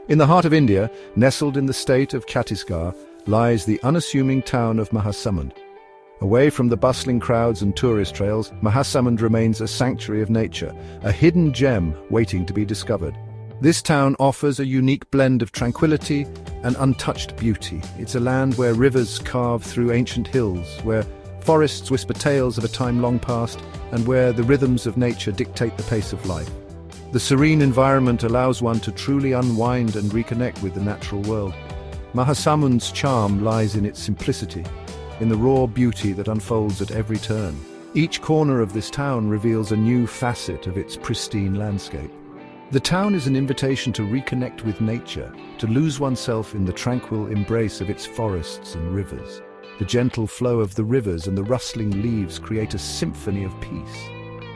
In the heart of India, nestled in the state of Chhattisgarh, lies the unassuming town of Mahasamund. Away from the bustling crowds and tourist trails, Mahasamund remains a sanctuary of nature, a hidden gem waiting to be discovered. This town offers a unique blend of tranquility and untouched beauty. It's a land where rivers carve through ancient hills, where forests whisper tales of a time long past, and where the rhythms of nature dictate the pace of life. The serene environment allows one to truly unwind and reconnect with the natural world. Mahasamund's charm lies in its simplicity, in the raw beauty that unfolds at every turn. Each corner of this town reveals a new facet of its pristine landscape. The town is an invitation to reconnect with nature, to lose oneself in the tranquil embrace of its forests and rivers. The gentle flow of the rivers and the rustling leaves create a symphony of peace.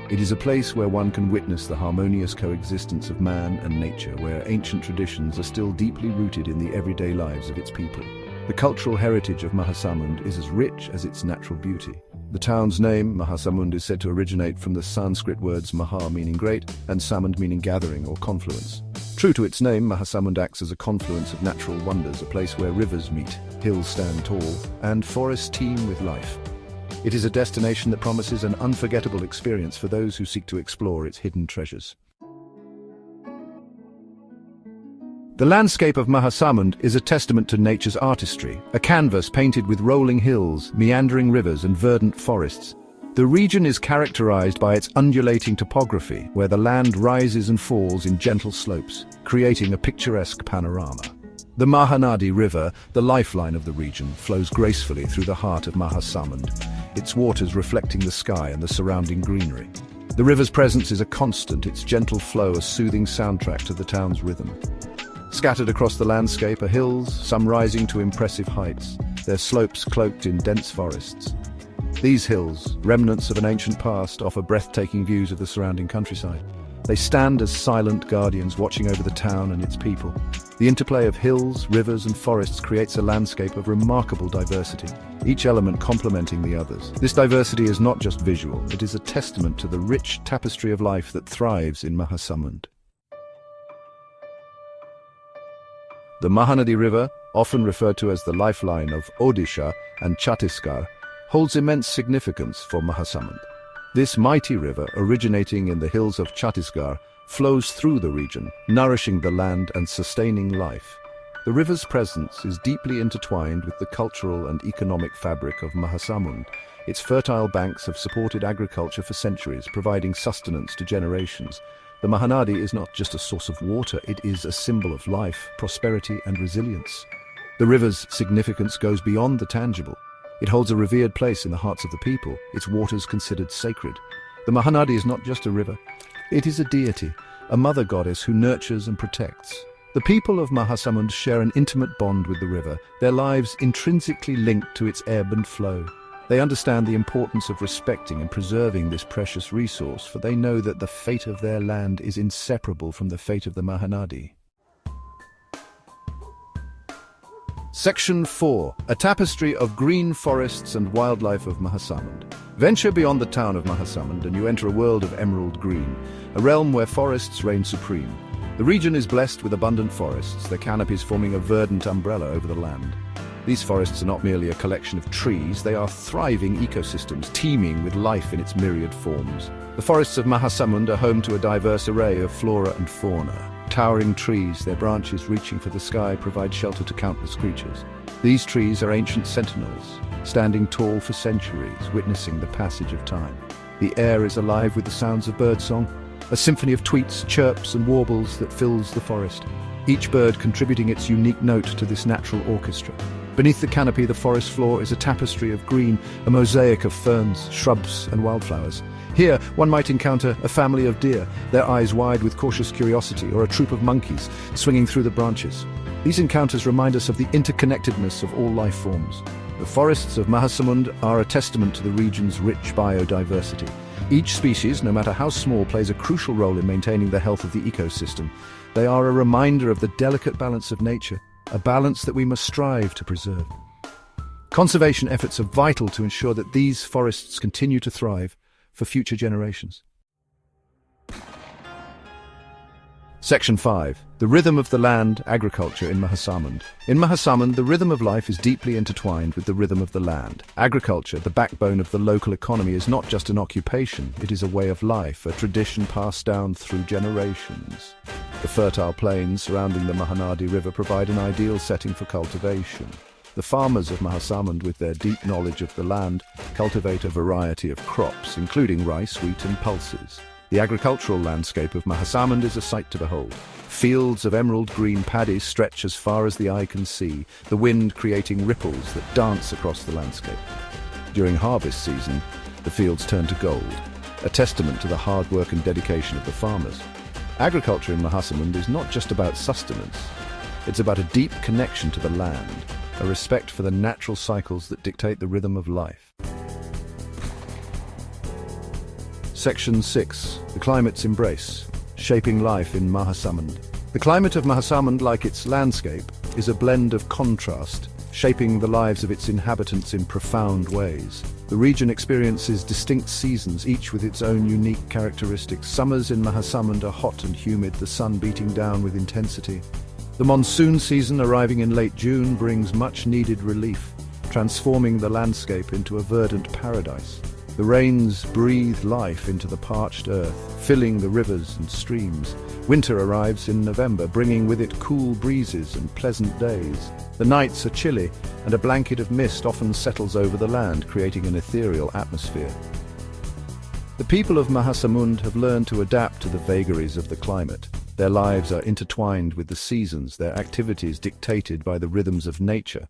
It is a place where one can witness the harmonious coexistence of man and nature, where ancient traditions are still deeply rooted in the everyday lives of its people. The cultural heritage of Mahasamund is as rich as its natural beauty. The town's name, Mahasamund, is said to originate from the Sanskrit words Maha meaning great and Samund meaning gathering or confluence. True to its name, Mahasamund acts as a confluence of natural wonders, a place where rivers meet, hills stand tall, and forests teem with life. It is a destination that promises an unforgettable experience for those who seek to explore its hidden treasures. The landscape of Mahasamund is a testament to nature's artistry, a canvas painted with rolling hills, meandering rivers, and verdant forests. The region is characterized by its undulating topography, where the land rises and falls in gentle slopes, creating a picturesque panorama. The Mahanadi River, the lifeline of the region, flows gracefully through the heart of Mahasamund, its waters reflecting the sky and the surrounding greenery. The river's presence is a constant, its gentle flow a soothing soundtrack to the town's rhythm. Scattered across the landscape are hills, some rising to impressive heights, their slopes cloaked in dense forests. These hills, remnants of an ancient past, offer breathtaking views of the surrounding countryside. They stand as silent guardians watching over the town and its people. The interplay of hills, rivers, and forests creates a landscape of remarkable diversity, each element complementing the others. This diversity is not just visual, it is a testament to the rich tapestry of life that thrives in Mahasamund. The Mahanadi River, often referred to as the lifeline of Odisha and Chhattisgarh, holds immense significance for Mahasamund. This mighty river, originating in the hills of Chhattisgarh, flows through the region, nourishing the land and sustaining life. The river's presence is deeply intertwined with the cultural and economic fabric of Mahasamund. Its fertile banks have supported agriculture for centuries, providing sustenance to generations. The Mahanadi is not just a source of water, it is a symbol of life, prosperity, and resilience. The river's significance goes beyond the tangible. It holds a revered place in the hearts of the people, its waters considered sacred. The Mahanadi is not just a river, it is a deity, a mother goddess who nurtures and protects. The people of Mahasamund share an intimate bond with the river, their lives intrinsically linked to its ebb and flow. They understand the importance of respecting and preserving this precious resource, for they know that the fate of their land is inseparable from the fate of the Mahanadi. Section 4. A tapestry of green forests and wildlife of Mahasamund. Venture beyond the town of Mahasamund and you enter a world of emerald green, a realm where forests reign supreme. The region is blessed with abundant forests, their canopies forming a verdant umbrella over the land. These forests are not merely a collection of trees, they are thriving ecosystems, teeming with life in its myriad forms. The forests of Mahasamund are home to a diverse array of flora and fauna. Towering trees, their branches reaching for the sky, provide shelter to countless creatures. These trees are ancient sentinels, standing tall for centuries, witnessing the passage of time. The air is alive with the sounds of birdsong, a symphony of tweets, chirps, and warbles that fills the forest, each bird contributing its unique note to this natural orchestra. Beneath the canopy, the forest floor is a tapestry of green, a mosaic of ferns, shrubs, and wildflowers. Here, one might encounter a family of deer, their eyes wide with cautious curiosity, or a troop of monkeys swinging through the branches. These encounters remind us of the interconnectedness of all life forms. The forests of Mahasamund are a testament to the region's rich biodiversity. Each species, no matter how small, plays a crucial role in maintaining the health of the ecosystem. They are a reminder of the delicate balance of nature, a balance that we must strive to preserve. Conservation efforts are vital to ensure that these forests continue to thrive for future generations. Section 5. The rhythm of the land, agriculture in Mahasamund. In Mahasamund, the rhythm of life is deeply intertwined with the rhythm of the land. Agriculture, the backbone of the local economy, is not just an occupation, it is a way of life, a tradition passed down through generations. The fertile plains surrounding the Mahanadi River provide an ideal setting for cultivation. The farmers of Mahasamund, with their deep knowledge of the land, cultivate a variety of crops, including rice, wheat and pulses. The agricultural landscape of Mahasamund is a sight to behold. Fields of emerald green paddy stretch as far as the eye can see, the wind creating ripples that dance across the landscape. During harvest season, the fields turn to gold, a testament to the hard work and dedication of the farmers. Agriculture in Mahasamund is not just about sustenance. It's about a deep connection to the land, a respect for the natural cycles that dictate the rhythm of life. Section 6. The climate's embrace, shaping life in Mahasamund. The climate of Mahasamund, like its landscape, is a blend of contrast, shaping the lives of its inhabitants in profound ways. The region experiences distinct seasons, each with its own unique characteristics. Summers in Mahasamund are hot and humid, the sun beating down with intensity. The monsoon season, arriving in late June, brings much-needed relief, transforming the landscape into a verdant paradise. The rains breathe life into the parched earth, filling the rivers and streams. Winter arrives in November, bringing with it cool breezes and pleasant days. The nights are chilly, and a blanket of mist often settles over the land, creating an ethereal atmosphere. The people of Mahasamund have learned to adapt to the vagaries of the climate. Their lives are intertwined with the seasons, their activities dictated by the rhythms of nature.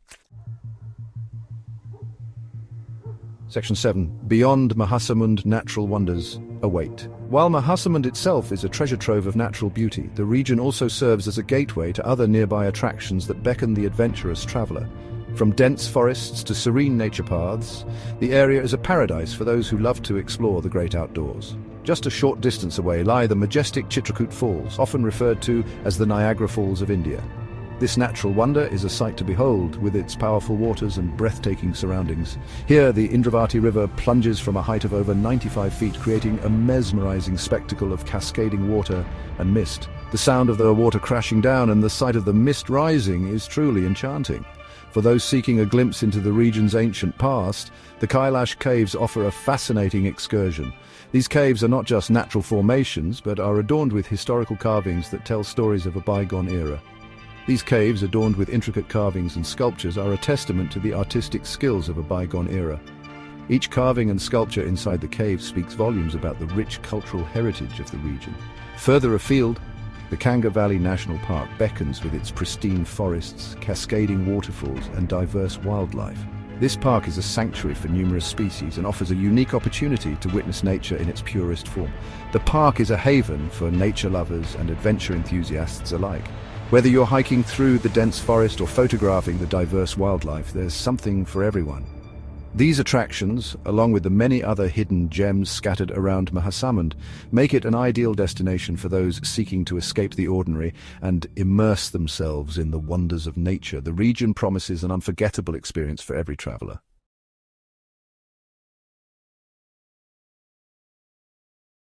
Section 7. Beyond Mahasamund, natural wonders await. While Mahasamund itself is a treasure trove of natural beauty, the region also serves as a gateway to other nearby attractions that beckon the adventurous traveler. From dense forests to serene nature paths, the area is a paradise for those who love to explore the great outdoors. Just a short distance away lie the majestic Chitrakoot Falls, often referred to as the Niagara Falls of India. This natural wonder is a sight to behold, with its powerful waters and breathtaking surroundings. Here, the Indravati River plunges from a height of over 95 feet, creating a mesmerizing spectacle of cascading water and mist. The sound of the water crashing down and the sight of the mist rising is truly enchanting. For those seeking a glimpse into the region's ancient past, the Kailash Caves offer a fascinating excursion. These caves are not just natural formations, but are adorned with historical carvings that tell stories of a bygone era. These caves, adorned with intricate carvings and sculptures, are a testament to the artistic skills of a bygone era. Each carving and sculpture inside the cave speaks volumes about the rich cultural heritage of the region. Further afield, the Kanga Valley National Park beckons with its pristine forests, cascading waterfalls, and diverse wildlife. This park is a sanctuary for numerous species and offers a unique opportunity to witness nature in its purest form. The park is a haven for nature lovers and adventure enthusiasts alike. Whether you're hiking through the dense forest or photographing the diverse wildlife, there's something for everyone. These attractions, along with the many other hidden gems scattered around Mahasamund, make it an ideal destination for those seeking to escape the ordinary and immerse themselves in the wonders of nature. The region promises an unforgettable experience for every traveler.